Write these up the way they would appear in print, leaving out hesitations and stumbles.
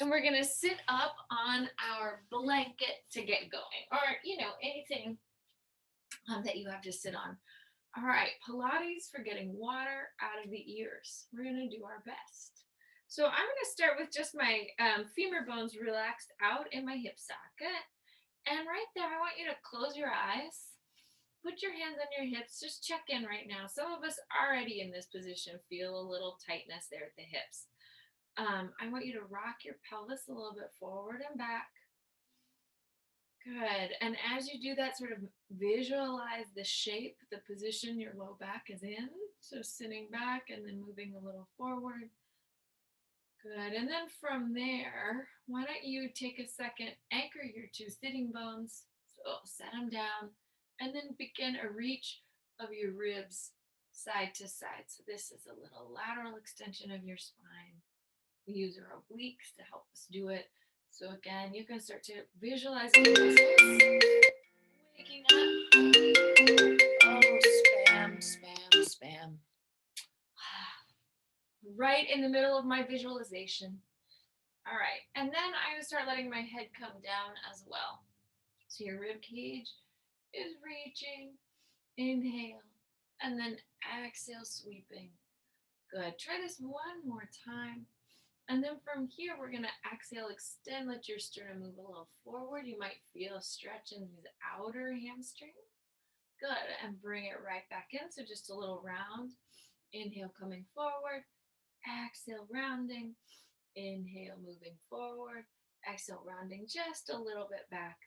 And we're gonna sit up on our blanket to get going, or anything that you have to sit on. All right, Pilates for getting water out of the ears. We're gonna do our best. So I'm gonna start with just my femur bones relaxed out in my hip socket. And right there, I want you to close your eyes. Put your hands on your hips. Just check in right now. Some of us already in this position feel a little tightness there at the hips. I want you to rock your pelvis a little bit forward and back. Good. And as you do that, sort of visualize the shape, the position your low back is in. So sitting back and then moving a little forward. Good. And then from there, why don't you take a second, anchor your two sitting bones. So set them down and then begin a reach of your ribs side to side. So this is a little lateral extension of your spine. We use our obliques to help us do it. So again, you can start to visualize the muscles waking up. Oh, spam, spam, spam. Right in the middle of my visualization. All right, and then I'm gonna start letting my head come down as well. So your rib cage is reaching. Inhale, and then exhale, sweeping. Good. Try this one more time. And then from here, we're going to exhale, extend, let your sternum move a little forward. You might feel a stretch in the outer hamstring. Good. And bring it right back in. So just a little round. Inhale, coming forward. Exhale, rounding. Inhale, moving forward. Exhale, rounding just a little bit back.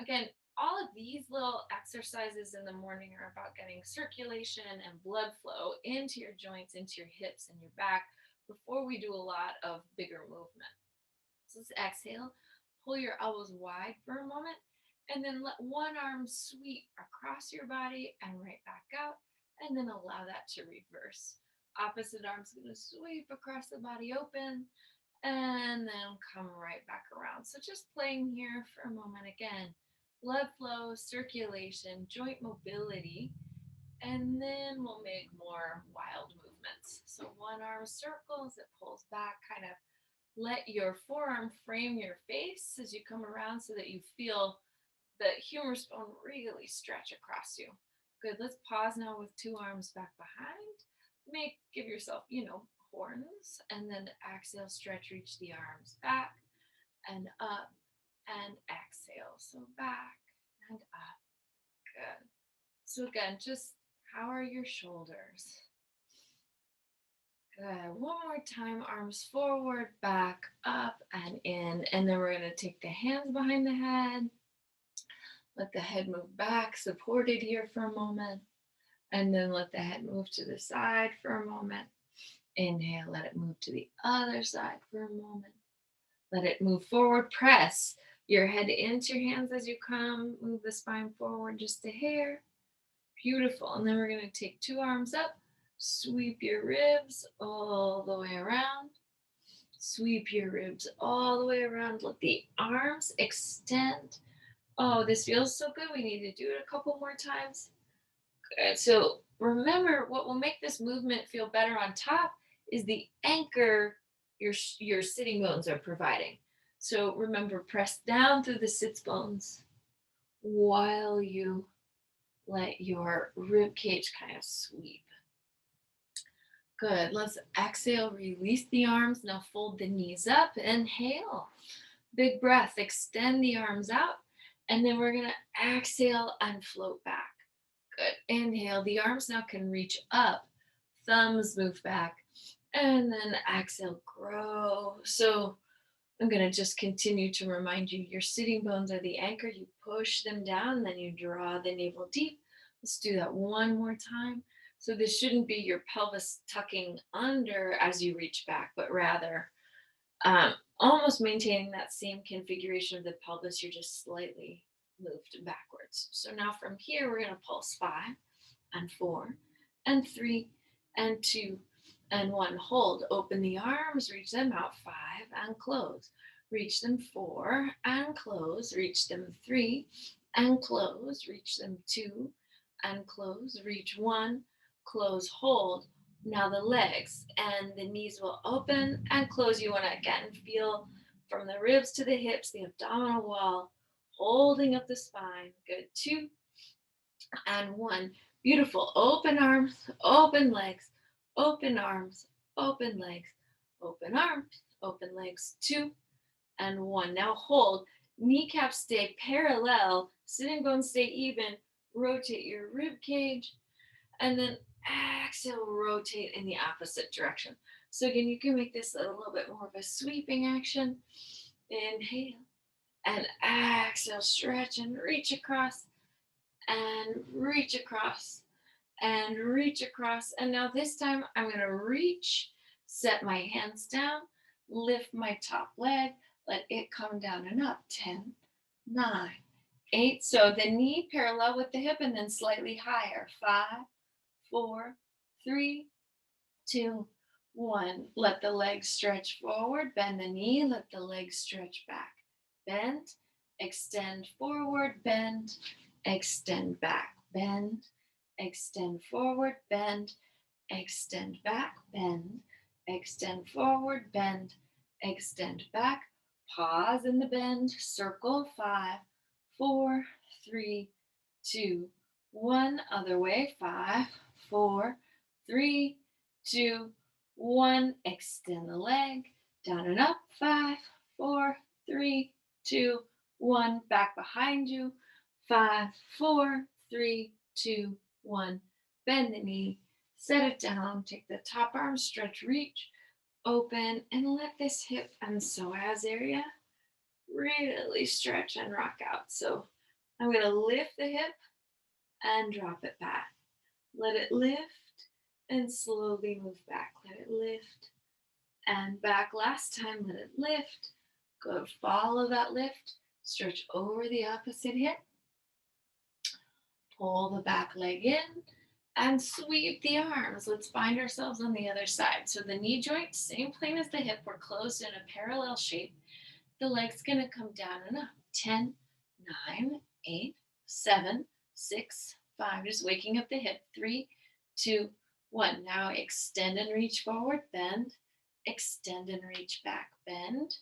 Again, all of these little exercises in the morning are about getting circulation and blood flow into your joints, into your hips and your back before we do a lot of bigger movement. So let's exhale, pull your elbows wide for a moment, and then let one arm sweep across your body and right back out, and then allow that to reverse. Opposite arm's going to sweep across the body open, and then come right back around. So just playing here for a moment again. Blood flow, circulation, joint mobility, and then we'll make more wild movements. So one arm circles, it pulls back, kind of let your forearm frame your face as you come around so that you feel the humerus bone really stretch across you. Good. Let's pause now with two arms back behind. Give yourself, horns, and then exhale, stretch, reach the arms back and up and exhale. So back and up. Good. So again, just how are your shoulders? Good. One more time, arms forward, back, up, and in. And then we're going to take the hands behind the head. Let the head move back, supported here for a moment. And then let the head move to the side for a moment. Inhale, let it move to the other side for a moment. Let it move forward. Press your head into your hands as you come. Move the spine forward just a hair. Beautiful. And then we're going to take two arms up. Sweep your ribs all the way around. Sweep your ribs all the way around. Let the arms extend. Oh, this feels so good. We need to do it a couple more times. Good. So remember, what will make this movement feel better on top is the anchor your sitting bones are providing. So remember, press down through the sits bones while you let your rib cage kind of sweep. Good. Let's exhale, release the arms. Now fold the knees up. Inhale. Big breath. Extend the arms out. And then we're going to exhale and float back. Good. Inhale. The arms now can reach up. Thumbs move back. And then exhale, grow. So I'm going to just continue to remind you your sitting bones are the anchor. You push them down, then you draw the navel deep. Let's do that one more time. So this shouldn't be your pelvis tucking under as you reach back, but rather almost maintaining that same configuration of the pelvis. You're just slightly moved backwards. So now from here, we're going to pulse 5 and 4 and 3 and 2 and 1. Hold. Open the arms, reach them out. 5 and close. Reach them. 4 and close. Reach them. 3 and close. Reach them. 2 and close. Reach 1. Close. Hold. Now the legs and the knees will open and close. You want to again feel from the ribs to the hips, the abdominal wall, holding up the spine. Good. 2 and 1. Beautiful. Open arms, open legs, open arms, open legs, open arms, open legs. 2 and 1. Now hold. Kneecaps stay parallel, sitting bones stay even. Rotate your rib cage, and then exhale, rotate in the opposite direction. So again, you can make this a little bit more of a sweeping action. Inhale and exhale, stretch and reach across and reach across and reach across. And now this time I'm going to reach, set my hands down, lift my top leg, let it come down and up. 10, 9, 8. So the knee parallel with the hip and then slightly higher. 5, 4, 3, 2, 1. Let the legs stretch forward, bend the knee, let the legs stretch back. Bend, extend forward, bend, extend back, bend, extend forward, bend, extend back, bend, extend forward, bend, extend back. Pause in the bend, circle. 5, 4, 3, 2, 1. Other way. 5, 4, 3, 2, 1. Extend the leg, down and up. 5, 4, 3, 2, 1. Back behind you. 5, 4, 3, 2, 1. Bend the knee, set it down, take the top arm, stretch, reach, open, and let this hip and psoas area really stretch and rock out. So I'm going to lift the hip and drop it back. Let it lift and slowly move back. Let it lift and back. Last time, let it lift. Good. Follow that lift. Stretch over the opposite hip. Pull the back leg in and sweep the arms. Let's find ourselves on the other side. So the knee joint, same plane as the hip. We're closed in a parallel shape. The leg's going to come down and up. 10, 9, 8, 7, 6, 5. Just waking up the hip. 3, 2, 1. Now extend and reach forward. Bend. Extend and reach back. Bend.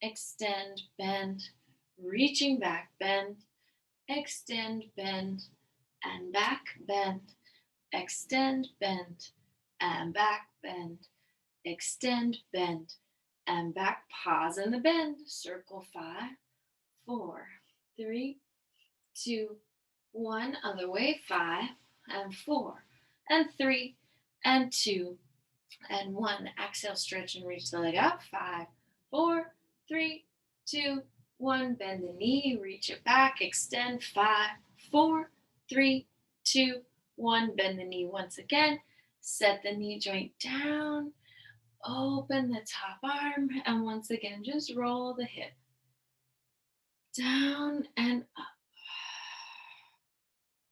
Extend. Bend. Reaching back. Bend. Extend. Bend. And back. Bend. Extend. Bend. And back. Bend. Extend. Bend. And back. Pause in the bend. Circle. 5, 4, 3, 2, 1. Other way. 5 and 4 and 3 and 2 and 1. Exhale, stretch and reach the leg out. 5, 4, 3, 2, 1. Bend the knee, reach it back, extend. 5, 4, 3, 2, 1. Bend the knee once again. Set the knee joint down. Open the top arm, and once again, just roll the hip down and up.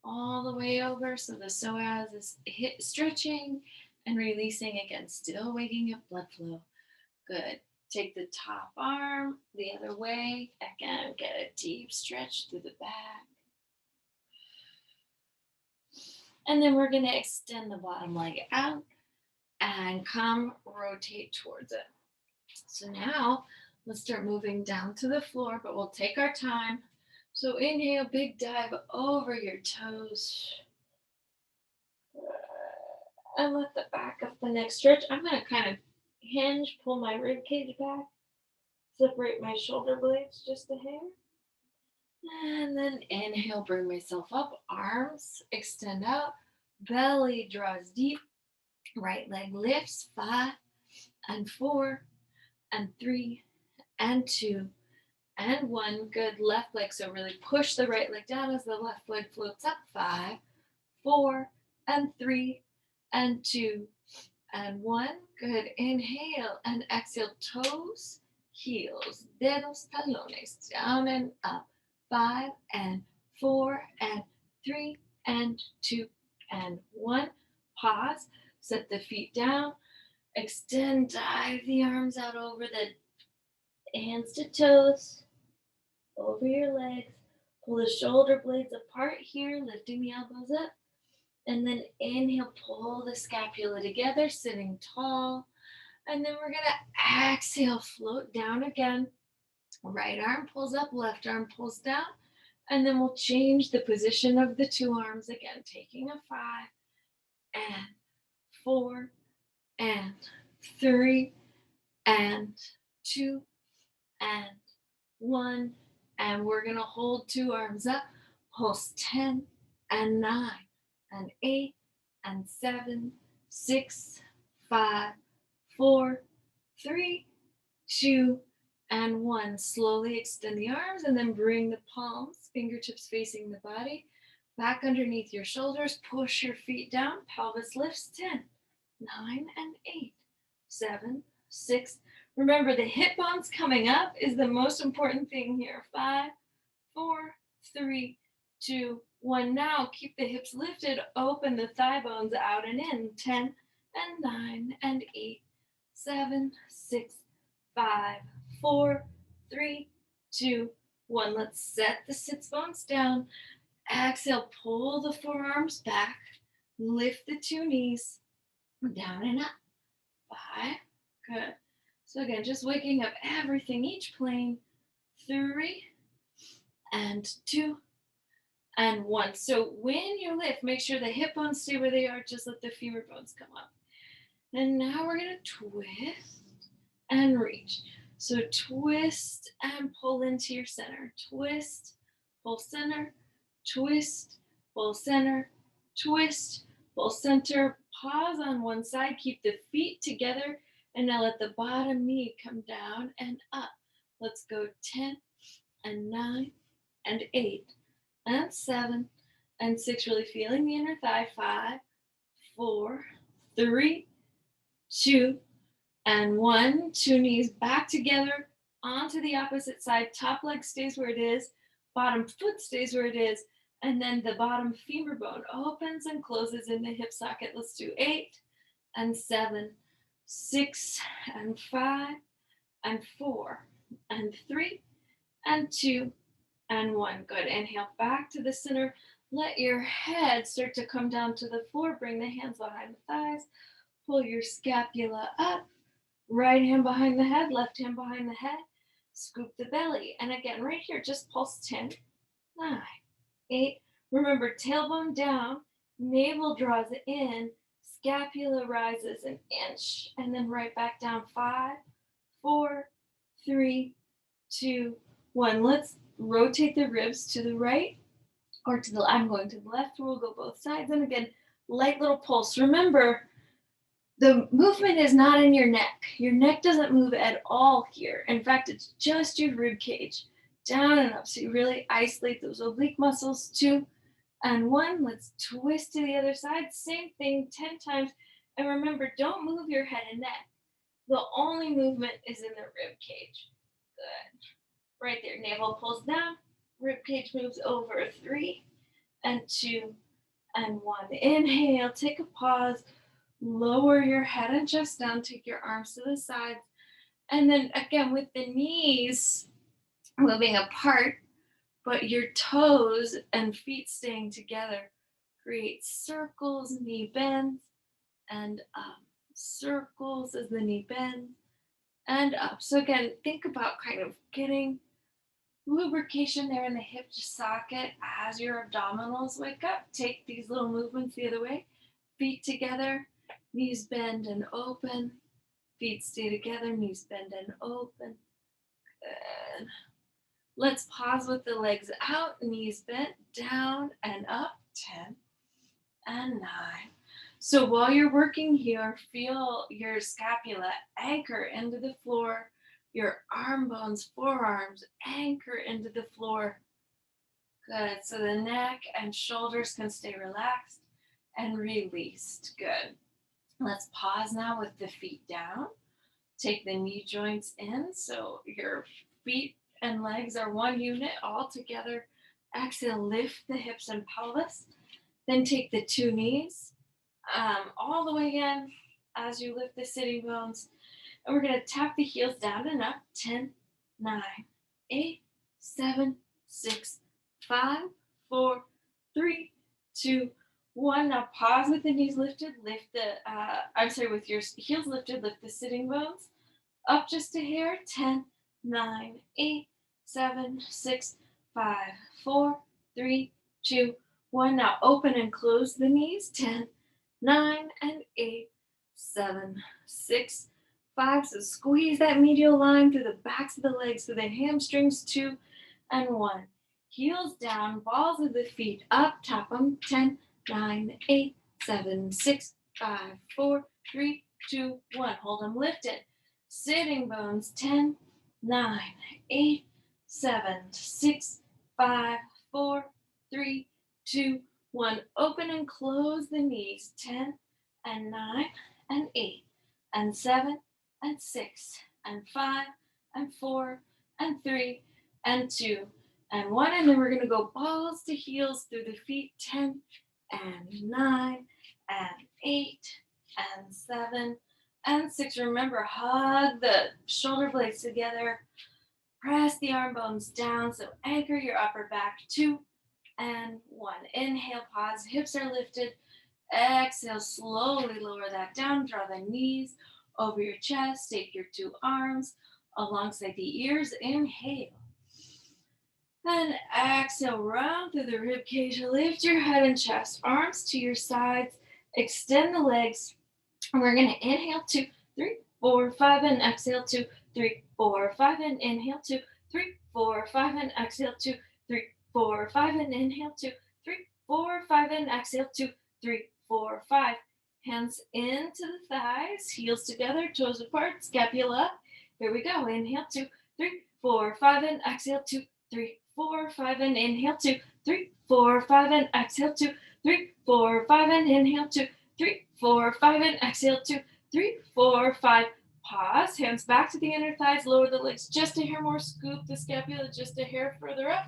All the way over, so the psoas is stretching and releasing again, still waking up blood flow. Good. Take the top arm the other way. Again, get a deep stretch through the back. And then we're going to extend the bottom leg out and come rotate towards it. So now let's start moving down to the floor, but we'll take our time. So inhale, big dive over your toes. And let the back of the neck stretch. I'm going to kind of hinge, pull my rib cage back, separate my shoulder blades just a hair. And then inhale, bring myself up, arms extend out, belly draws deep, right leg lifts. 5 and 4 and 3 and 2 and 1. Good. Left leg, so really push the right leg down as the left leg floats up. 5, 4 and 3 and 2 and 1. Good. Inhale and exhale, toes, heels, dedos, talones, down and up. 5 and 4 and 3 and 2 and 1. Pause. Set the feet down. Extend, dive the arms out over the hands to toes, over your legs. Pull the shoulder blades apart here, lifting the elbows up. And then inhale, pull the scapula together, sitting tall. And then we're going to exhale, float down again. Right arm pulls up, left arm pulls down. And then we'll change the position of the two arms again, taking a 5 and 4 and 3 and 2 and 1. And we're going to hold two arms up, pulse 10 and 9 and 8 and 7, 6, 5, 4, 3, 2, and 1. Slowly extend the arms and then bring the palms, fingertips facing the body, back underneath your shoulders. Push your feet down, pelvis lifts. 10, 9, and 8, 7, 6. Remember, the hip bones coming up is the most important thing here. 5, 4, 3, 2, 1. Now keep the hips lifted, open the thigh bones out and in. 10 and 9 and 8, 7, 6, 5, 4, 3, 2, 1. Let's set the sits bones down. Exhale, pull the forearms back. Lift the two knees. Down and up. 5. Good. So again, just waking up everything, each plane. 3 and 2 and 1. So when you lift, make sure the hip bones stay where they are. Just let the femur bones come up. And now we're going to twist and reach. So twist and pull into your center. Twist, pull center, twist, pull center, twist, pull center. Pause on one side. Keep the feet together. And now let the bottom knee come down and up. Let's go 10 and 9 and 8 and 7 and 6. Really feeling the inner thigh. 5, 4, 3, 2, and 1. Two knees back together onto the opposite side. Top leg stays where it is. Bottom foot stays where it is. And then the bottom femur bone opens and closes in the hip socket. Let's do 8 and 7, 6 and 5 and 4 and 3 and 2 and 1. Good. Inhale back to the center. Let your head start to come down to the floor. Bring the hands behind the thighs. Pull your scapula up. Right hand behind the head, left hand behind the head. Scoop the belly. And again, right here, just pulse 10, 9, 8. Remember, tailbone down, navel draws in, scapula rises an inch, and then right back down. 5, 4, 3, 2, 1. Let's rotate the ribs to the right or to the, I'm going to the left. We'll go both sides. And again, light little pulse. Remember, the movement is not in your neck. Your neck doesn't move at all here. In fact, it's just your rib cage. Down and up. So you really isolate those oblique muscles. 2 and 1. Let's twist to the other side. Same thing 10 times. And remember, don't move your head and neck. The only movement is in the rib cage. Good. Right there. Navel pulls down. Rib cage moves over. 3 and 2 and 1. Inhale. Take a pause. Lower your head and chest down. Take your arms to the sides. And then again, with the knees moving apart, but your toes and feet staying together, create circles, knee bends, and up. Circles as the knee bends, and up. So again, think about kind of getting lubrication there in the hip socket as your abdominals wake up. Take these little movements the other way. Feet together, knees bend and open. Feet stay together, knees bend and open. Good. Let's pause with the legs out, knees bent, down and up. 10 and 9. So while you're working here, feel your scapula anchor into the floor, your arm bones, forearms anchor into the floor. Good. So the neck and shoulders can stay relaxed and released. Good. Let's pause now with the feet down. Take the knee joints in. So your feet and legs are one unit all together. Exhale, lift the hips and pelvis. Then take the two knees all the way in as you lift the sitting bones. And we're going to tap the heels down and up. 10, 9, 8, 7, 6, 5, 4, 3, 2, 1. Now pause with the knees lifted. Lift the, with your heels lifted, lift the sitting bones up just a hair. 10, 9, 8, 7, 6, 5, 4, 3, 2, 1. Now open and close the knees. 10, 9, and 8, 7, 6, 5. So squeeze that medial line through the backs of the legs, through the hamstrings. 2 and 1. Heels down, balls of the feet up, tap them. 10, 9, 8, 7, 6, 5, 4, 3, 2, 1. Hold them lifted. Sitting bones. 10, 9, 8, 7, 6, 5, 4, 3, 2, 1. Open and close the knees. 10 and 9 and 8 and 7 and 6 and 5 and 4 and 3 and 2 and 1. And then we're going to go balls to heels through the feet. 10 and 9 and 8 and 7 and 6. Remember, hug the shoulder blades together. Press the arm bones down. So anchor your upper back. 2 and 1. Inhale, pause. Hips are lifted. Exhale, slowly lower that down. Draw the knees over your chest. Take your two arms alongside the ears. Inhale. And exhale, round through the rib cage. Lift your head and chest. Arms to your sides. Extend the legs. And we're going to inhale 2, 3, 4, 5, and exhale 2, 3, 4, 5, and inhale 2, 3, 4, 5, and exhale 2, 3, 4, 5, and inhale 2, 3, 4, 5, and exhale 2, 3, 4, 5. Hands into the thighs, heels together, toes apart, scapula up. Here we go. Inhale 2, 3, 4, 5, and exhale 2, 3, 4, 5, and inhale 2, 3, 4, 5, and exhale 2, 3, 4, 5, and inhale 2, 3, 4, 5, and exhale 2, 3, 4, 5. Pause. Hands back to the inner thighs. Lower the legs just a hair more. Scoop the scapula just a hair further up.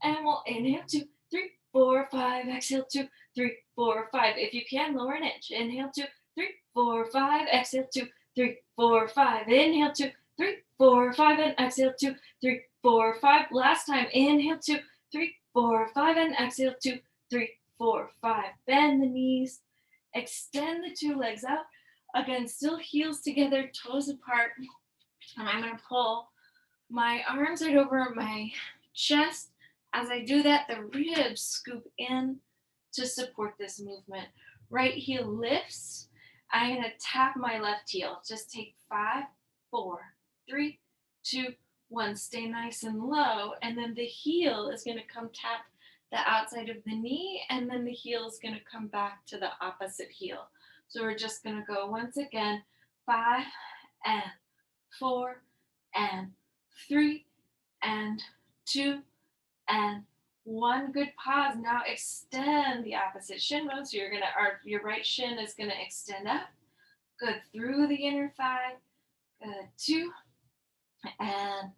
And we'll inhale 2, 3, 4, 5. Exhale 2, 3, 4, 5. If you can, lower an inch. Inhale 2, 3, 4, 5. Exhale 2, 3, 4, 5. Inhale 2, 3, 4, 5, and exhale 2, 3, 4, 5. Last time. Inhale 2, 3, 4, 5, and exhale 2, 3, 4, 5. Bend the knees. Extend the two legs out. Again, still heels together, toes apart. And I'm going to pull my arms right over my chest. As I do that, the ribs scoop in to support this movement. Right heel lifts. I'm going to tap my left heel. Just take 5, 4, 3, 2, 1. Stay nice and low. And then the heel is going to come tap the outside of the knee, and then the heel is going to come back to the opposite heel. So we're just going to go once again, 5 and 4 and 3 and 2 and 1. Good pause. Now extend the opposite shin bone. So your right shin is going to extend up. Good, through the inner thigh. Good, 2. And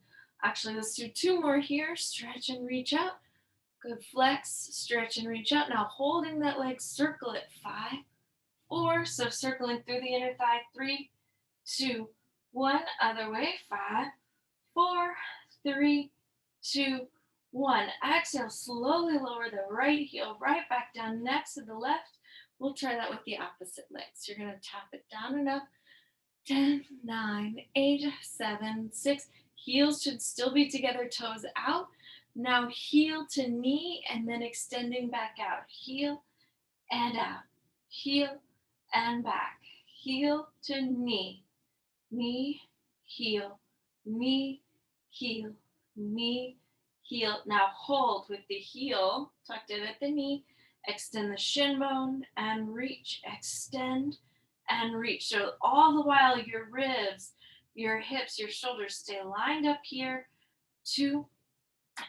actually, let's do 2 more here. Stretch and reach out. Good, flex, stretch, and reach out. Now holding that leg, circle it. 5, 4. So circling through the inner thigh. 3, 2, 1. Other way. 5, 4, 3, 2, 1. Exhale, slowly lower the right heel right back down next to the left. We'll try that with the opposite leg. So you're going to tap it down and up. 10, 9, 8, 7, 6. Heels should still be together, toes out. Now heel to knee and then extending back out. Heel and out. Heel and back. Heel to knee. Knee, heel, knee, heel, knee, heel. Now hold with the heel tucked in at the knee. Extend the shin bone and reach. Extend and reach. So all the while your ribs, your hips, your shoulders stay lined up here. 2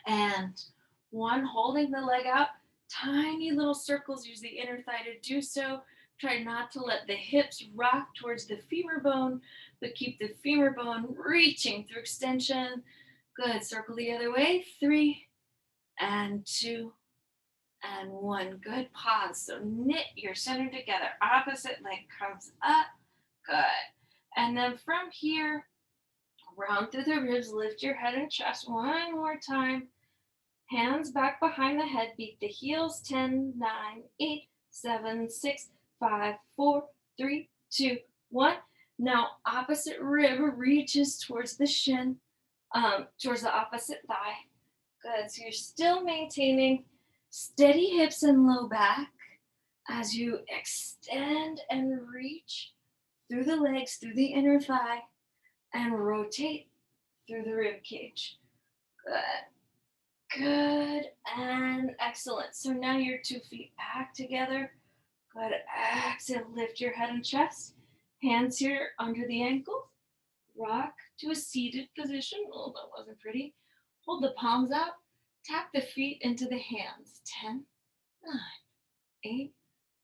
and 1. Holding the leg out. Tiny little circles. Use the inner thigh to do so. Try not to let the hips rock towards the femur bone, but keep the femur bone reaching through extension. Good. Circle the other way. 3 and 2 and 1. Good. Pause. So knit your center together. Opposite leg comes up. Good. And then from here, round through the ribs, lift your head and chest one more time. Hands back behind the head. Beat the heels. 10, 9, 8, 7, 6, 5, 4, 3, 2, 1. Now opposite rib reaches towards the shin. towards the opposite thigh. Good. So you're still maintaining steady hips and low back as you extend and reach through the legs, through the inner thigh, and rotate through the rib cage. Good. Good. And excellent. So now your 2 feet back together. Good. Exhale. Lift your head and chest. Hands here under the ankles. Rock to a seated position. Oh, that wasn't pretty. Hold the palms out. Tap the feet into the hands. 10, 9, 8,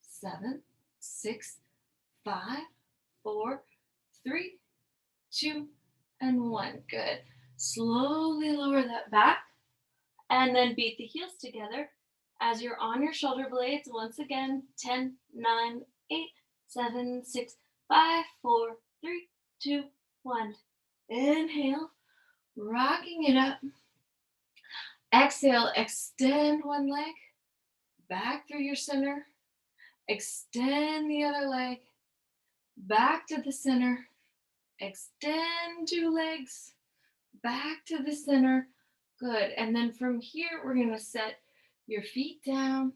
7, 6, 5, 4, 3, 2, and 1. Good. Slowly lower that back and then beat the heels together as you're on your shoulder blades. Once again, 10, 9, 8, 7, 6, 5, 4, 3, 2, 1. Inhale, rocking it up. Exhale, extend one leg back through your center. Extend the other leg back to the center. Extend 2 legs back to the center. Good. And then from here, we're going to set your feet down.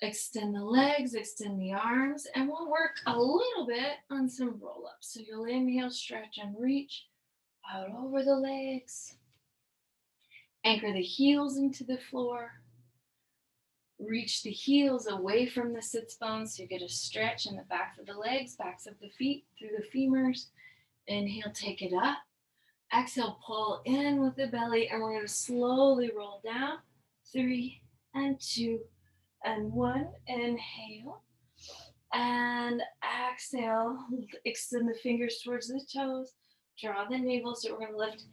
Extend the legs, extend the arms, and we'll work a little bit on some roll-ups. So you'll inhale, stretch, and reach out over the legs. Anchor the heels into the floor. Reach the heels away from the sits bones so you get a stretch in the backs of the legs, backs of the feet, through the femurs. Inhale, take it up. Exhale, pull in with the belly, and we're going to slowly roll down. 3 and 2 and 1. Inhale. And exhale. Extend the fingers towards the toes. Draw the navel. So we're going to lift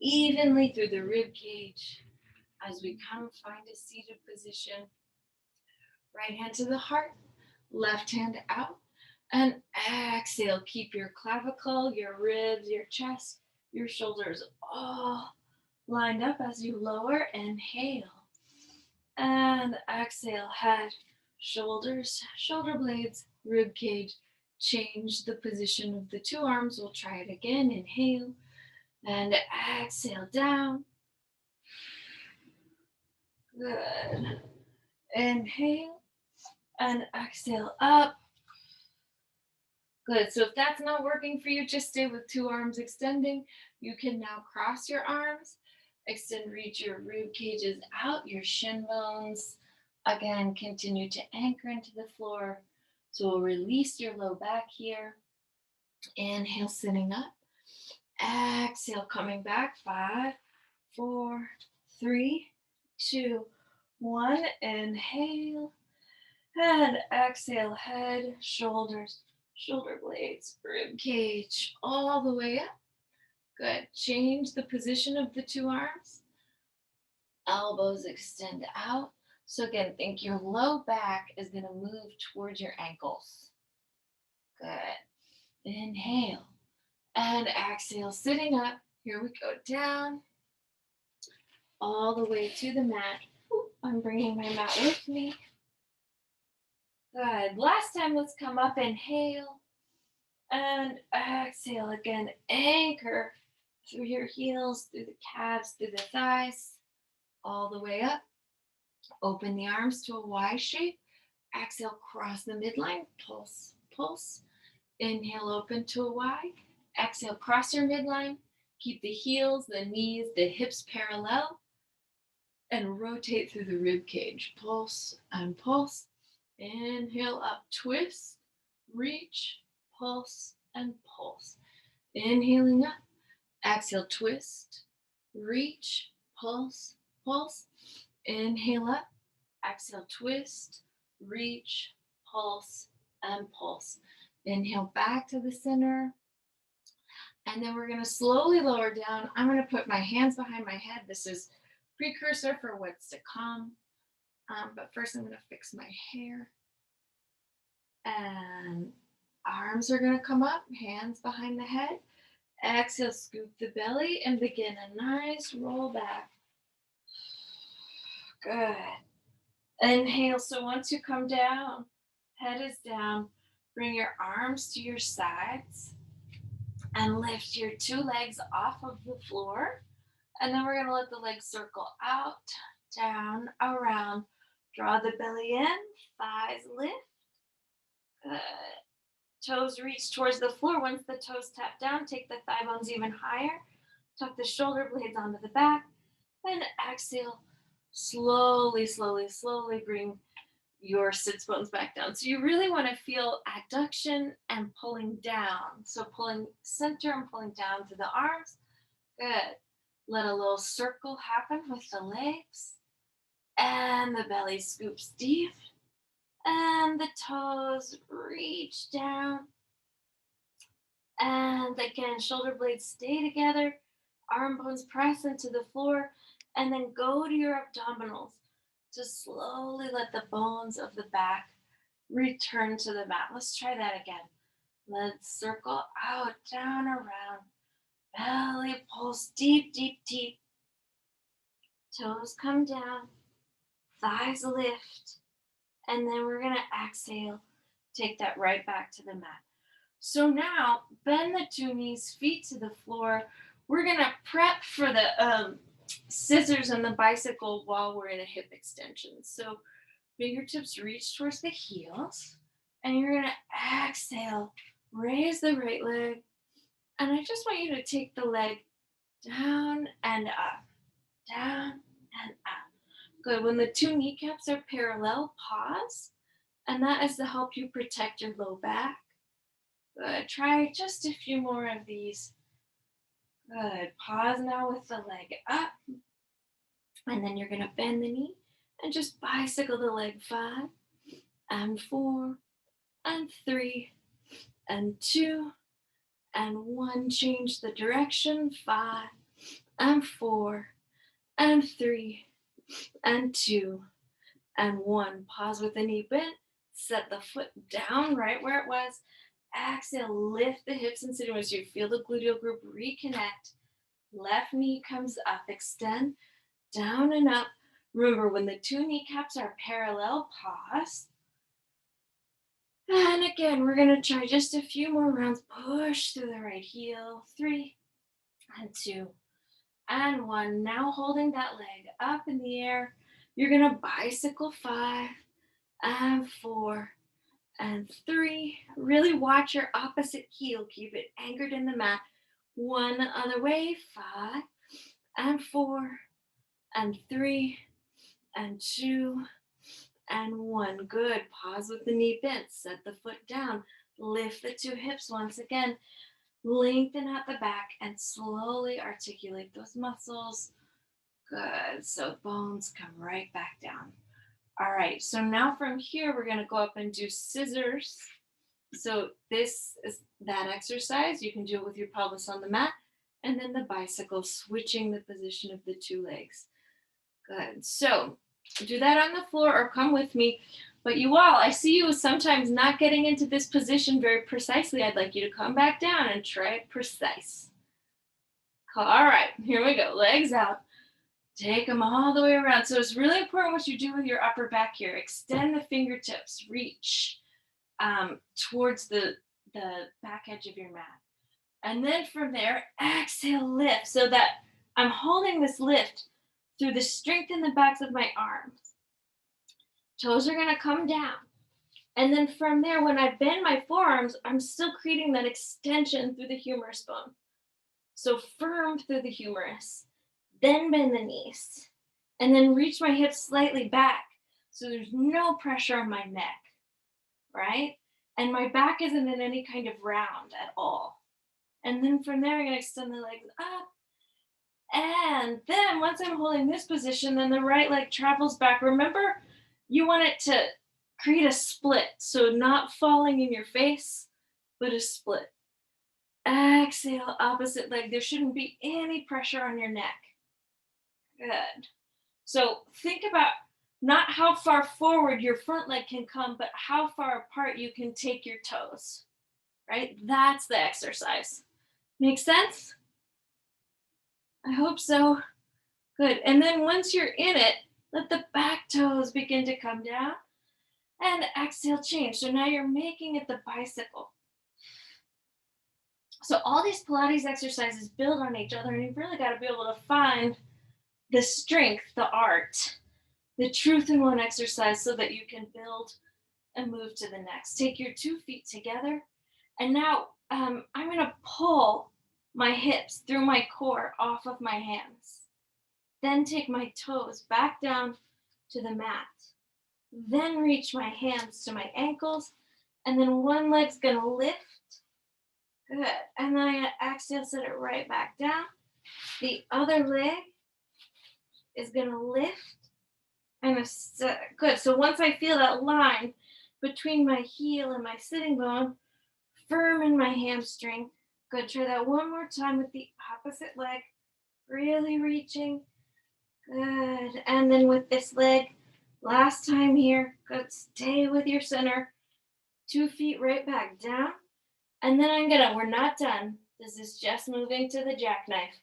evenly through the rib cage as we come find a seated position. Right hand to the heart, left hand out, and exhale. Keep your clavicle, your ribs, your chest, your shoulders all lined up as you lower. Inhale. And exhale. Head, shoulders, shoulder blades, rib cage. Change the position of the 2 arms. We'll try it again. Inhale. And exhale down. Good. Inhale and exhale up. Good. So if that's not working for you, just stay with 2 arms extending. You can now cross your arms. Extend, reach your rib cages out, your shin bones. Again, continue to anchor into the floor. So we'll release your low back here. Inhale, sitting up. Exhale, coming back. 5, 4, 3, 2, 1. Inhale. And exhale, head, shoulders, shoulder blades, rib cage, all the way up. Good. Change the position of the 2 arms. Elbows extend out. So again, think your low back is going to move towards your ankles. Good. Inhale. And exhale, sitting up. Here we go, down. All the way to the mat. I'm bringing my mat with me. Good. Last time, let's come up. Inhale. And exhale again. Anchor through your heels, through the calves, through the thighs, all the way up. Open the arms to a Y shape. Exhale, cross the midline. Pulse, pulse. Inhale, open to a Y. Exhale, cross your midline. Keep the heels, the knees, the hips parallel. And rotate through the rib cage. Pulse and pulse. Inhale up, twist, reach, pulse, and pulse. Inhaling up. Exhale, twist, reach, pulse, pulse. Inhale up. Exhale, twist, reach, pulse, and pulse. Inhale back to the center. And then we're going to slowly lower down. I'm going to put my hands behind my head. This is precursor for what's to come. But first I'm going to fix my hair. And arms are going to come up, hands behind the head. Exhale, scoop the belly and begin a nice roll back. Good. Inhale. So once you come down, head is down, bring your arms to your sides. And lift your two legs off of the floor. And then we're going to let the legs circle out, down, around. Draw the belly in, thighs lift. Good. Toes reach towards the floor. Once the toes tap down, take the thigh bones even higher. Tuck the shoulder blades onto the back. Then exhale. Slowly, slowly, slowly bring your sits bones back down. So you really want to feel adduction and pulling down. So pulling center and pulling down through the arms. Good. Let a little circle happen with the legs. And the belly scoops deep. And the toes reach down. And again, shoulder blades stay together. Arm bones press into the floor. And then go to your abdominals to slowly let the bones of the back return to the mat. Let's try that again. Let's circle out, down, around. Belly pulls deep, deep, deep. Toes come down. Thighs lift. And then we're going to exhale. Take that right back to the mat. So now, bend the two knees, feet to the floor. We're going to prep for the scissors and the bicycle while we're in a hip extension. So fingertips reach towards the heels. And you're going to exhale. Raise the right leg. And I just want you to take the leg down and up. Down and up. Good. When the two kneecaps are parallel, pause. And that is to help you protect your low back. Good. Try just a few more of these. Good. Pause now with the leg up. And then you're going to bend the knee and just bicycle the leg 5 and 4 and 3 and 2 and 1. Change the direction. 5 and 4 and 3 and 2 and 1. Pause with the knee bent. Set the foot down right where it was. Exhale, lift the hips and sit as you feel the gluteal group reconnect. Left knee comes up, extend, down and up. Remember, when the two kneecaps are parallel, pause. And again, we're going to try just a few more rounds. Push through the right heel. 3 and 2 and 1. Now holding that leg up in the air. You're going to bicycle 5 and 4 and 3. Really watch your opposite heel. Keep it anchored in the mat. 1 other way. 5 and 4 and 3 and 2 and 1. Good. Pause with the knee bent. Set the foot down. Lift the two hips once again. Lengthen out the back and slowly articulate those muscles. Good. So bones come right back down. All right, so now from here, we're going to go up and do scissors. So this is that exercise. You can do it with your pelvis on the mat. And then the bicycle, switching the position of the two legs. Good. So do that on the floor or come with me. But you all, I see you sometimes not getting into this position very precisely. I'd like you to come back down and try it precise. All right, here we go. Legs out. Take them all the way around. So it's really important what you do with your upper back here. Extend the fingertips. Reach towards the back edge of your mat. And then from there, exhale, lift. So that I'm holding this lift through the strength in the backs of my arms. Toes are going to come down. And then from there, when I bend my forearms, I'm still creating that extension through the humerus bone. So firm through the humerus. Then bend the knees, and then reach my hips slightly back so there's no pressure on my neck, right? And my back isn't in any kind of round at all. And then from there, I'm going to extend the legs up. And then once I'm holding this position, then the right leg travels back. Remember, you want it to create a split, so not falling in your face, but a split. Exhale, opposite leg. There shouldn't be any pressure on your neck. Good. So think about not how far forward your front leg can come, but how far apart you can take your toes, right? That's the exercise. Make sense? I hope so. Good. And then once you're in it, let the back toes begin to come down and exhale, change. So now you're making it the bicycle. So all these Pilates exercises build on each other, and you've really got to be able to find the strength, the art, the truth in one exercise so that you can build and move to the next. Take your 2 feet together, and now I'm going to pull my hips through my core off of my hands. Then take my toes back down to the mat. Then reach my hands to my ankles, and then one leg's going to lift. Good. And then I'm going to exhale, set it right back down. The other leg is going to lift. Good. So once I feel that line between my heel and my sitting bone, firm in my hamstring. Good. Try that one more time with the opposite leg. Really reaching. Good. And then with this leg, last time here. Good. Stay with your center. 2 feet right back down. And then we're not done. This is just moving to the jackknife.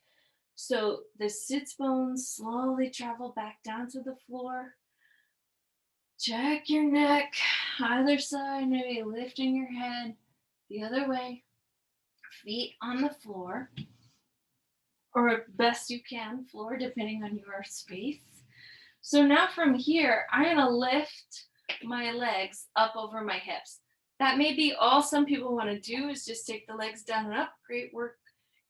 So the sits bones slowly travel back down to the floor. Check your neck, either side, maybe lifting your head the other way. Feet on the floor, or best you can, floor, depending on your space. So now from here, I'm going to lift my legs up over my hips. That may be all some people want to do is just take the legs down and up. Great work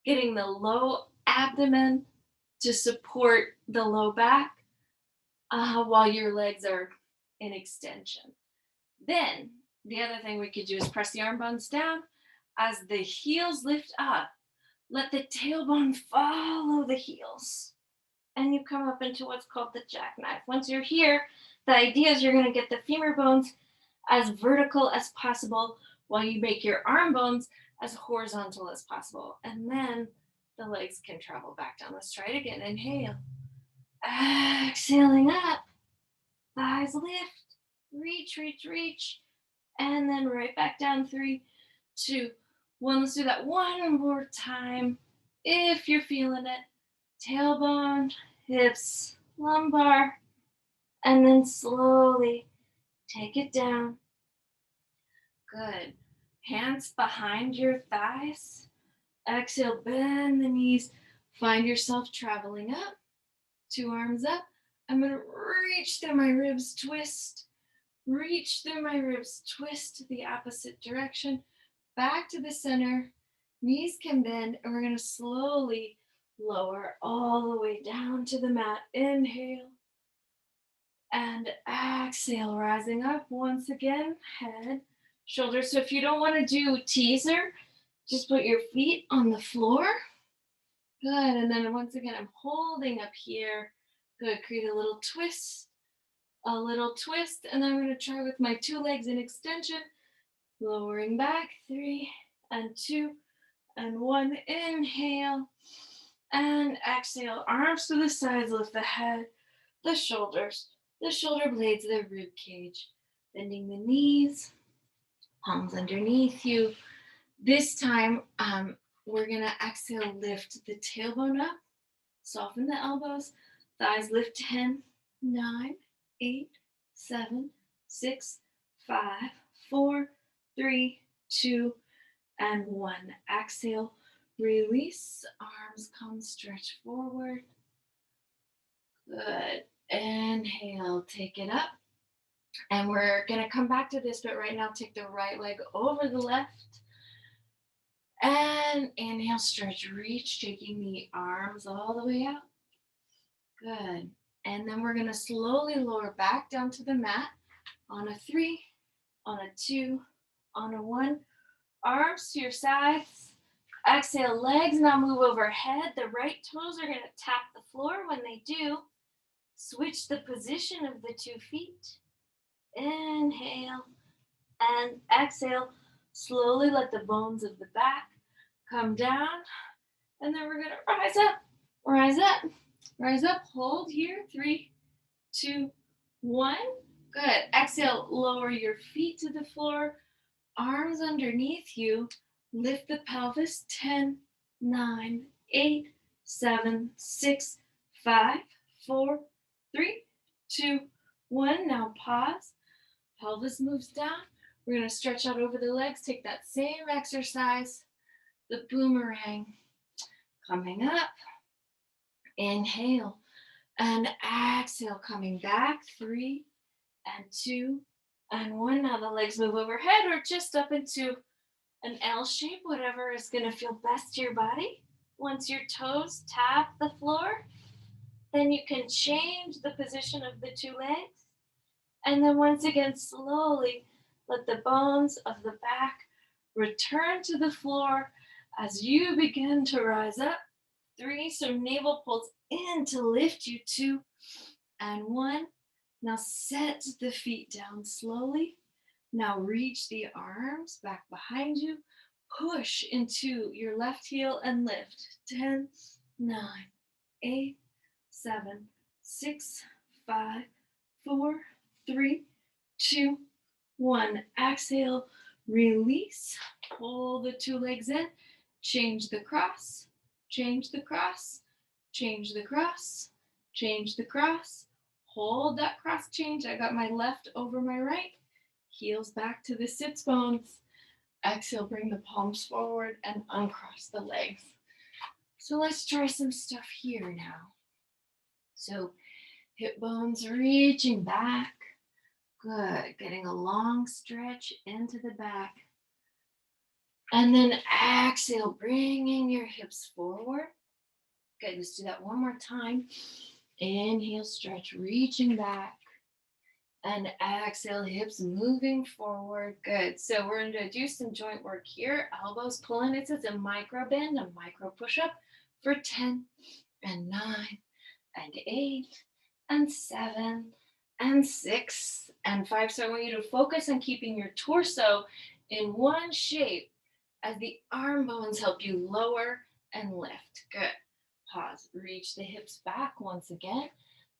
getting the low abdomen to support the low back while your legs are in extension. Then the other thing we could do is press the arm bones down. As the heels lift up, let the tailbone follow the heels. And you come up into what's called the jackknife. Once you're here, the idea is you're going to get the femur bones as vertical as possible while you make your arm bones as horizontal as possible. And then the legs can travel back down. Let's try it again. Inhale. Exhaling up. Thighs lift. Reach, reach, reach. And then right back down. 3, 2, 1. Let's do that one more time. If you're feeling it. Tailbone, hips, lumbar, and then slowly take it down. Good. Hands behind your thighs. Exhale, bend the knees. Find yourself traveling up. 2 arms up. I'm going to reach through my ribs, twist. Reach through my ribs, twist the opposite direction. Back to the center. Knees can bend, and we're going to slowly lower all the way down to the mat. Inhale. And exhale, rising up once again, head, shoulders. So if you don't want to do teaser, just put your feet on the floor. Good. And then once again, I'm holding up here. Good. Create a little twist, and then I'm going to try with my 2 legs in extension, lowering back, 3 and 2 and 1. Inhale and exhale. Arms to the sides, lift the head, the shoulders, the shoulder blades, the rib cage. Bending the knees, palms underneath you. This time, we're going to exhale, lift the tailbone up, soften the elbows, thighs lift 10, 9, 8, 7, 6, 5, 4, 3, 2, and 1. Exhale, release, arms come, stretch forward. Good. Inhale, take it up. And we're going to come back to this, but right now take the right leg over the left. And inhale, stretch, reach, taking the arms all the way out. Good. And then we're going to slowly lower back down to the mat on a 3, on a 2, on a 1. Arms to your sides. Exhale, legs now move overhead. The right toes are going to tap the floor. When they do, switch the position of the 2 feet. Inhale and exhale. Slowly let the bones of the back come down. And then we're going to rise up, rise up, rise up. Hold here. 3, 2, 1. Good. Exhale, lower your feet to the floor. Arms underneath you. Lift the pelvis. 10, 9, 8, 7, 6, 5, 4, 3, 2, 1. Now pause. Pelvis moves down. We're going to stretch out over the legs. Take that same exercise the boomerang. Coming up, inhale and exhale, coming back, 3 and 2 and 1. Now the legs move overhead or just up into an L shape, whatever is going to feel best to your body. Once your toes tap the floor, then you can change the position of the two legs. And then once again, slowly let the bones of the back return to the floor as you begin to rise up. 3, so navel pulls in to lift you. 2 and 1. Now set the feet down slowly. Now reach the arms back behind you. Push into your left heel and lift. 10, 9, 8, 7, 6, 5, 4, 3, 2, 1. Exhale, release. Pull the two legs in. Change the cross. Change the cross. Change the cross. Change the cross. Hold that cross change. I got my left over my right. Heels back to the sits bones. Exhale, bring the palms forward and uncross the legs. So let's try some stuff here now. So hip bones reaching back. Good. Getting a long stretch into the back. And then exhale, bringing your hips forward. Good. Let's do that one more time. Inhale, stretch, reaching back. And exhale, hips moving forward. Good. So we're going to do some joint work here. Elbows pulling. It says a micro bend, a micro push-up for 10 and 9 and 8 and 7 and 6 and 5. So I want you to focus on keeping your torso in one shape as the arm bones help you lower and lift. Good. Pause. Reach the hips back once again.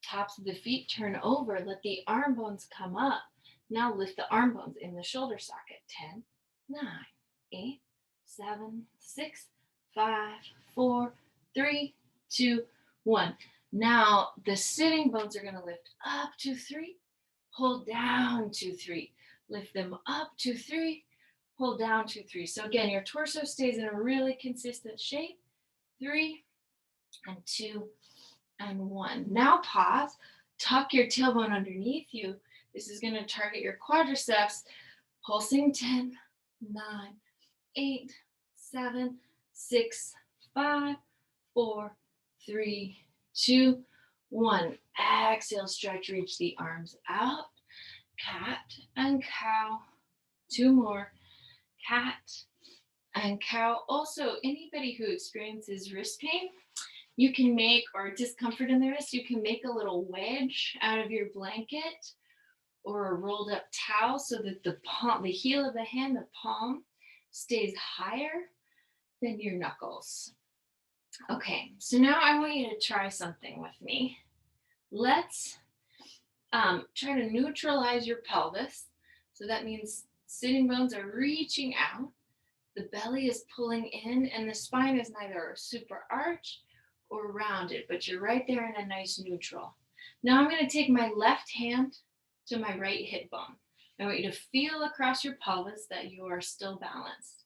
Tops of the feet turn over. Let the arm bones come up. Now lift the arm bones in the shoulder socket. 10, 9, 8, 7, 6, 5, 4, 3, 2, 1. Now the sitting bones are going to lift up to 3, hold down to 3, lift them up to 3, hold down to 3. So again, your torso stays in a really consistent shape. 3 and 2 and 1. Now pause, tuck your tailbone underneath you. This is going to target your quadriceps. Pulsing 10, 9, 8, 7, 6, 5, 4, 3, 2, 1. Exhale, stretch, reach the arms out. Cat and cow. 2 more. Cat and cow. Also, anybody who experiences wrist pain, you can make, or discomfort in the wrist, you can make a little wedge out of your blanket or a rolled up towel so that the palm, the heel of the hand, the palm, stays higher than your knuckles. Okay, so now I want you to try something with me. Let's try to neutralize your pelvis. So that means sitting bones are reaching out, the belly is pulling in, and the spine is neither super arched or rounded, but you're right there in a nice neutral. Now I'm going to take my left hand to my right hip bone. I want you to feel across your pelvis that you are still balanced.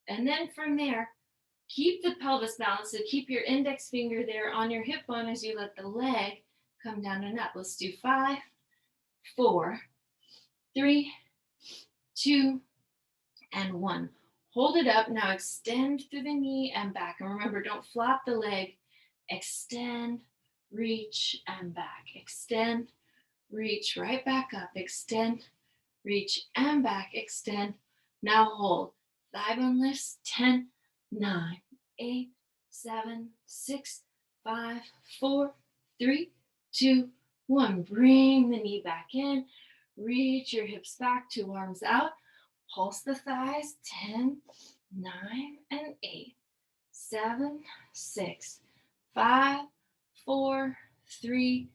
And then from there, keep the pelvis balanced. So keep your index finger there on your hip bone as you let the leg come down and up. Let's do 5, 4, 3, 2, and 1. Hold it up. Now extend through the knee and back. And remember, don't flop the leg. Extend, reach, and back. Extend, reach, right back up. Extend, reach, and back. Extend. Now hold. Thigh bone lifts. 10, 9, 8, 7, 6, 5, 4, 3, 2, 1. Bring the knee back in. Reach your hips back, 2 arms out. Pulse the thighs. 10, 9, and 8, 7, 6, 5, 4, 3,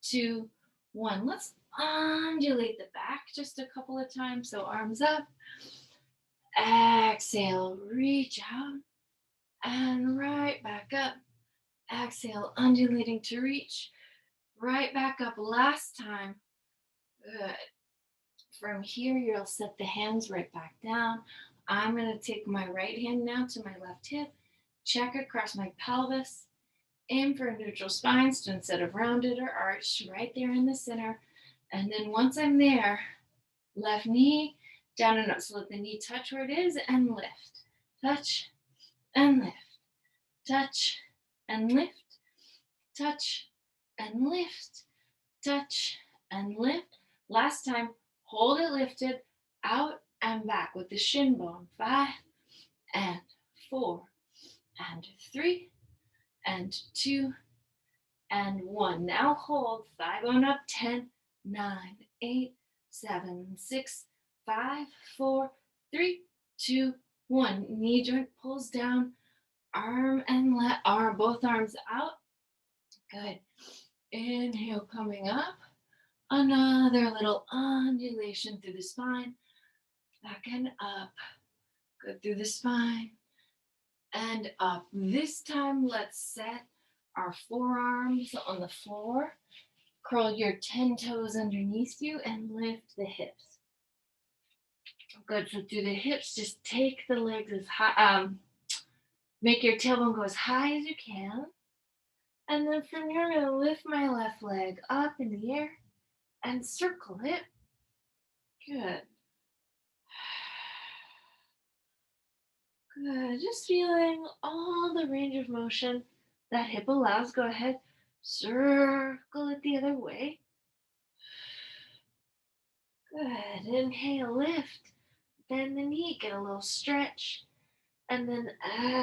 2, 1. Let's undulate the back just a couple of times. So arms up. Exhale, reach out and right back up. Exhale, undulating to reach. Right back up. Last time. Good. From here, you'll set the hands right back down. I'm going to take my right hand now to my left hip, check across my pelvis, aim for a neutral spine, so instead of rounded or arched, right there in the center. And then once I'm there, left knee down and up. So let the knee touch where it is and lift. Touch and lift. Touch and lift. Touch and lift. Touch and lift. Last time, hold it lifted, out and back with the shin bone. 5 and 4 and 3 and 2 and 1. Now hold, thigh bone up. 10, 9, 8, 7, 6, 5, 4, 3, 2, 1. Knee joint pulls down, arm and arm, both arms out. Good. Inhale, coming up. Another little undulation through the spine. Back and up. Good, through the spine. And up. This time, let's set our forearms on the floor. Curl your 10 toes underneath you and lift the hips. Good. So through the hips, just take the legs as high. Make your tailbone go as high as you can. And then from here, I'm going to lift my left leg up in the air and circle it. Good. Good. Just feeling all the range of motion that hip allows. Go ahead. Circle it the other way. Good. Inhale, lift. Bend the knee. Get a little stretch. And then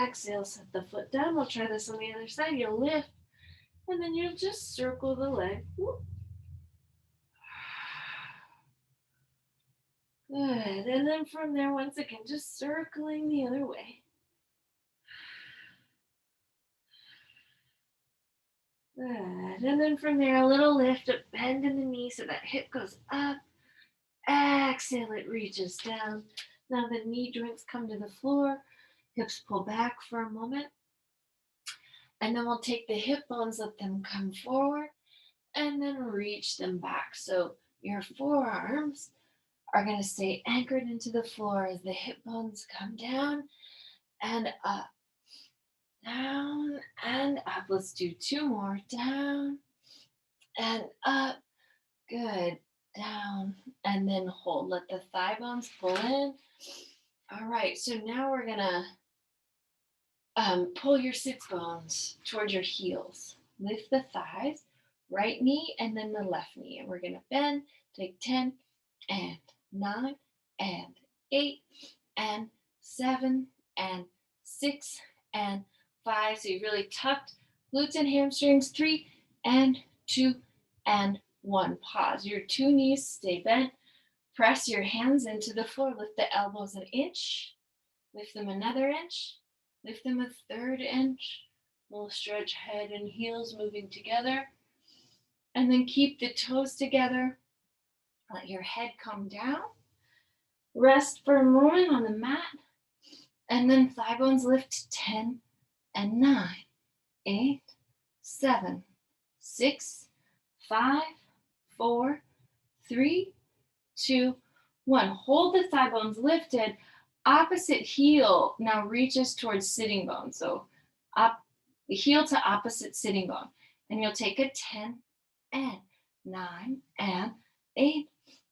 exhale, set the foot down. We'll try this on the other side. You'll lift. And then you'll just circle the leg. Whoop. Good. And then from there, once again, just circling the other way. Good. And then from there, a little lift, a bend in the knee so that hip goes up. Exhale, it reaches down. Now the knee joints come to the floor. Hips pull back for a moment. And then we'll take the hip bones, let them come forward, and then reach them back. So your forearms are going to stay anchored into the floor as the hip bones come down and up. Down and up. Let's do 2 more. Down and up. Good. Down and then hold. Let the thigh bones pull in. All right. So now we're going to pull your sits bones towards your heels. Lift the thighs, right knee and then the left knee. And we're going to bend. Take 10 and 9 and 8 and 7 and 6 and 5. So you've really tucked glutes and hamstrings. 3 and 2 and 1. Pause. Your 2 knees stay bent. Press your hands into the floor. Lift the elbows an inch. Lift them another inch. Lift them a third inch. We'll stretch head and heels moving together. And then keep the toes together. Let your head come down. Rest for a moment on the mat. And then thigh bones lift. 10 and 9, 8, 7, 6, 5, 4, 3, 2, 1. Hold the thigh bones lifted. Opposite heel now reaches towards sitting bone. So the heel to opposite sitting bone. And you'll take a 10 and 9 and 8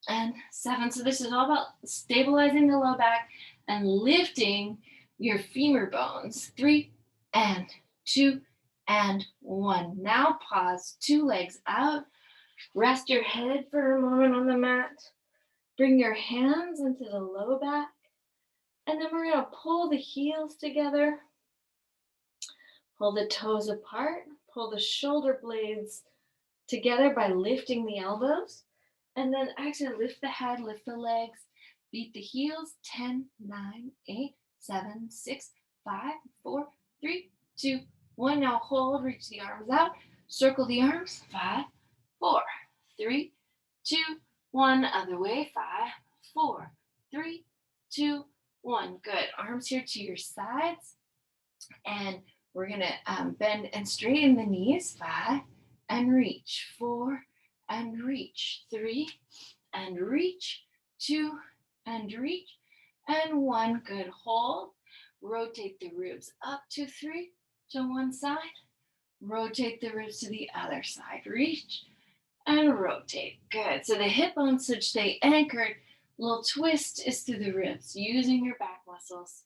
and 7. So this is all about stabilizing the low back and lifting your femur bones. 3 and 2 and 1. Now pause. 2 legs out. Rest your head for a moment on the mat. Bring your hands into the low back. And then we're going to pull the heels together. Pull the toes apart. Pull the shoulder blades together by lifting the elbows. And then actually lift the head, lift the legs. Beat the heels. 10, 9, 8, 7, 6, 5, 4, 3, 2, 1. Now hold. Reach the arms out. Circle the arms. 5, 4, 3, 2, 1. Other way. 5, 4, 3, 2, 1. Good. Arms here to your sides. And we're going to bend and straighten the knees. 5 and reach. 4 and reach. 3 and reach. 2 and reach. and 1. Good. Hold. Rotate the ribs up to 3 to one side. Rotate the ribs to the other side. Reach and rotate. Good. So the hip bones should stay anchored. Little twist is through the ribs, using your back muscles.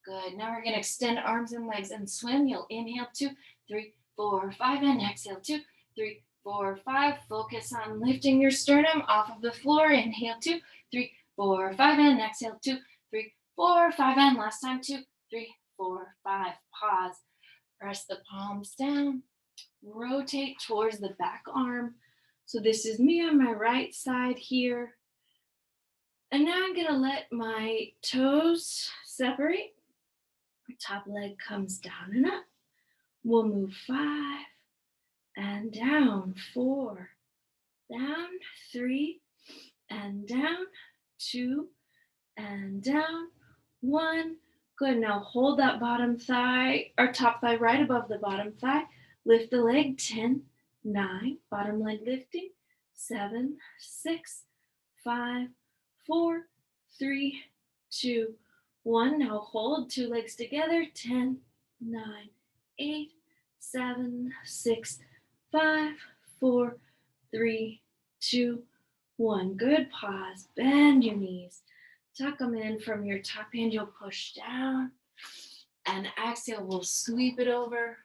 Good. Now we're going to extend arms and legs and swim. You'll inhale 2, 3, 4, 5, and exhale 2, 3, 4, 5. Focus on lifting your sternum off of the floor. Inhale 2, 3, 4, 5, and exhale 2, 3, 4, 5, and last time 2, 3, 4, 5. Pause. Press the palms down. Rotate towards the back arm. So this is me on my right side here. And now I'm going to let my toes separate. My top leg comes down and up. We'll move 5 and down, 4, down, 3, and down, 2, and down, 1. Good. Now hold that bottom thigh or top thigh right above the bottom thigh. Lift the leg. 10, 9. Bottom leg lifting. 7, 6, 5, 4, 3, 2, 1. Now hold 2 legs together. 10, 9, 8, 7, 6, 5, 4, 3, 2, 1. Good. Pause. Bend your knees. Tuck them in from your top hand. You'll push down. And exhale, we'll sweep it over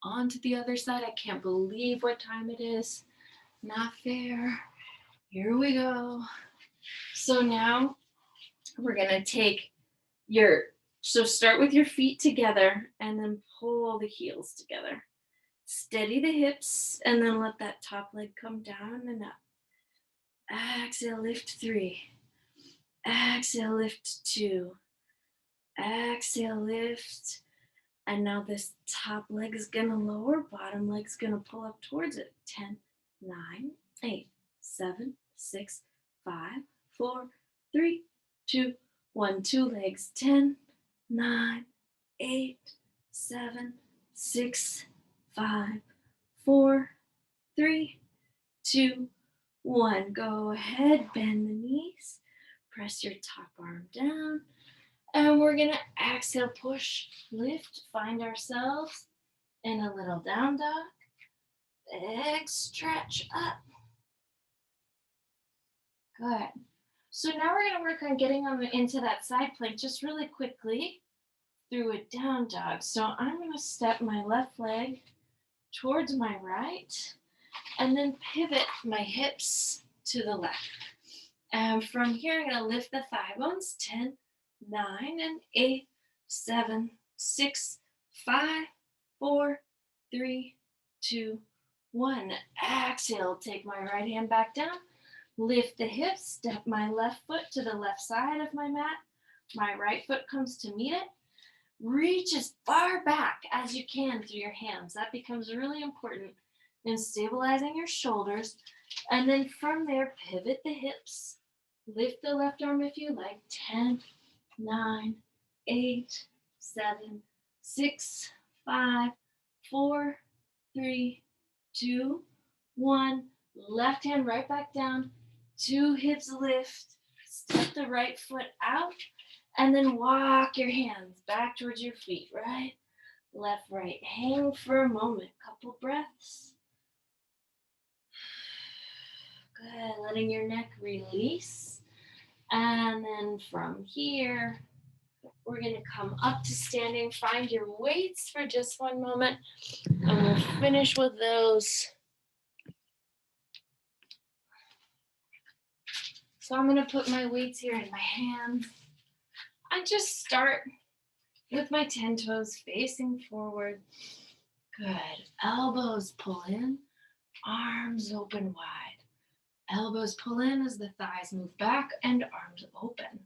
onto the other side. I can't believe what time it is. Not fair. Here we go. So now we're going to take so start with your feet together and then pull the heels together. Steady the hips and then let that top leg come down and up. Exhale, lift 3. Exhale, lift 2. Exhale, lift. And now this top leg is going to lower, bottom leg's going to pull up towards it. 10, 9, 8, 7, 6, 5, 4, 3, 2, 1. 2 legs. 10, 9, 8, 7, 6, 5, 4, 3, 2, 1. Go ahead, bend the knees. Press your top arm down. And we're going to exhale, push, lift, find ourselves in a little down dog. Big stretch up. Good. So now we're going to work on getting into that side plank just really quickly through a down dog. So I'm going to step my left leg towards my right and then pivot my hips to the left. And from here, I'm going to lift the thigh bones. 10, 9, and 8, 7, 6, 5, 4, 3, 2, 1. Exhale, take my right hand back down. Lift the hips, step my left foot to the left side of my mat. My right foot comes to meet it. Reach as far back as you can through your hands. That becomes really important in stabilizing your shoulders. And then from there, pivot the hips. Lift the left arm if you like. 10, 9, 8, 7, 6, 5, 4, 3, 2, 1. Left hand right back down. 2 hips lift. Step the right foot out. And then walk your hands back towards your feet. Right, left, right. Hang for a moment. Couple breaths. Good. Letting your neck release. And then from here, we're going to come up to standing. Find your weights for just one moment. And we'll finish with those. So I'm going to put my weights here in my hands. I just start with my 10 toes facing forward. Good. Elbows pull in. Arms open wide. Elbows pull in as the thighs move back and arms open.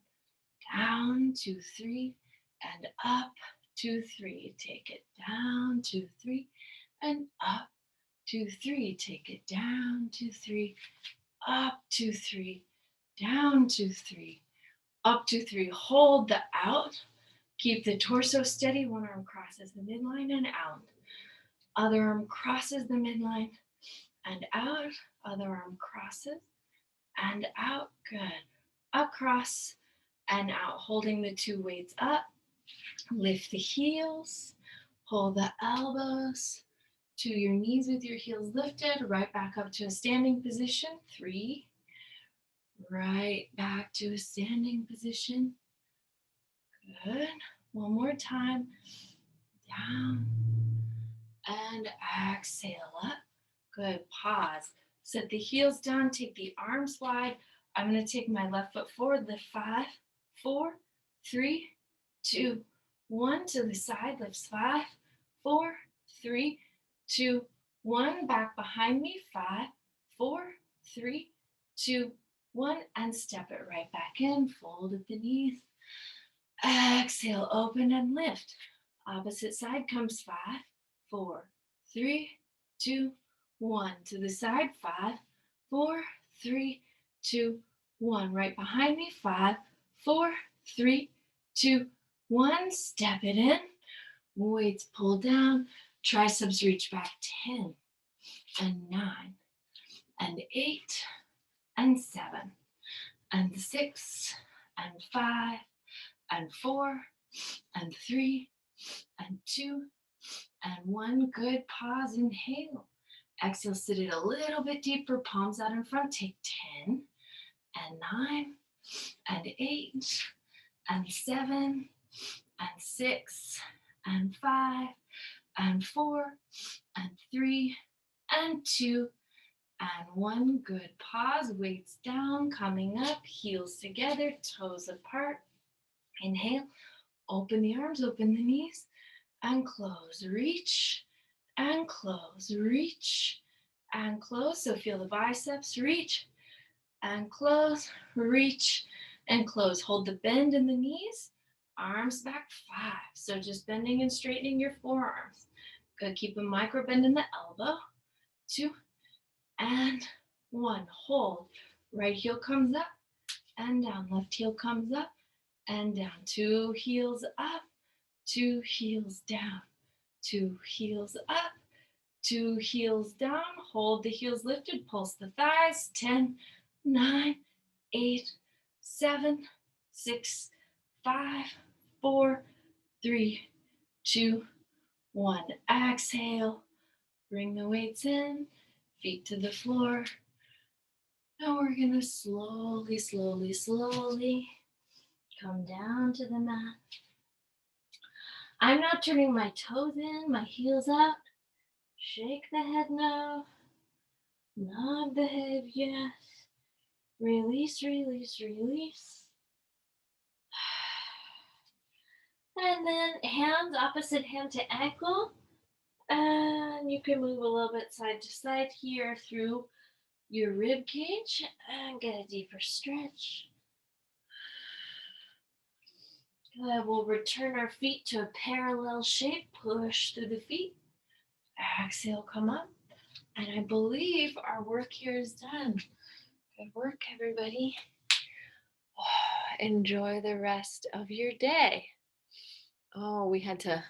Down, 2, 3, and up, 2, 3. Take it down, 2, 3, and up, 2, 3. Take it down, 2, 3, up, 2, 3, down, 2, 3, up, 2, 3. Hold the out. Keep the torso steady. One arm crosses the midline and out. Other arm crosses the midline and out. Other arm crosses and out. Good. Across, and out, holding the two weights up. Lift the heels, pull the elbows to your knees with your heels lifted, right back up to a standing position. 3, right back to a standing position. Good. One more time. Down and exhale up. Good. Pause. Set the heels down. Take the arms wide. I'm going to take my left foot forward. Lift 5, 4, 3, 2, 1. To the side. Lifts 5, 4, 3, 2, 1. Back behind me. 5, 4, 3, 2, 1. And step it right back in. Fold at the knees. Exhale. Open and lift. Opposite side comes 5, 4, 3, 2, 1. To the side. 5, 4, 3, 2, 1. Right behind me. 5, 4, 3, 2, 1. Step it in. Weights pull down. Triceps reach back. 10 and 9 and 8 and 7 and 6 and 5 and 4 and 3 and 2 and 1. Good. Pause. Inhale. Exhale. Sit it a little bit deeper. Palms out in front. Take 10 and 9 and 8 and 7 and 6 and 5 and 4 and 3 and 2 and 1. Good. Pause. Weights down. Coming up. Heels together. Toes apart. Inhale. Open the arms. Open the knees. And close. Reach and close. Reach and close. So feel the biceps. Reach and close. Reach and close. Hold the bend in the knees. Arms back. 5. So just bending and straightening your forearms. Good. Keep a micro bend in the elbow. 2 and 1. Hold. Right heel comes up and down. Left heel comes up and down. 2 heels up. 2 heels down. 2 heels up. 2 heels down. Hold the heels lifted. Pulse the thighs. 10, 9, 8, 7, 6, 5, 4, 3, 2, 1. Exhale. Bring the weights in. Feet to the floor. Now we're going to slowly, slowly, slowly come down to the mat. I'm not turning my toes in, my heels out. Shake the head no. Nod the head yes. Release, release, release. And then hands, opposite hand to ankle. And you can move a little bit side to side here through your rib cage and get a deeper stretch. Good. We'll return our feet to a parallel shape. Push through the feet. Exhale, come up. And I believe our work here is done. Good work, everybody. Enjoy the rest of your day. Oh, we had to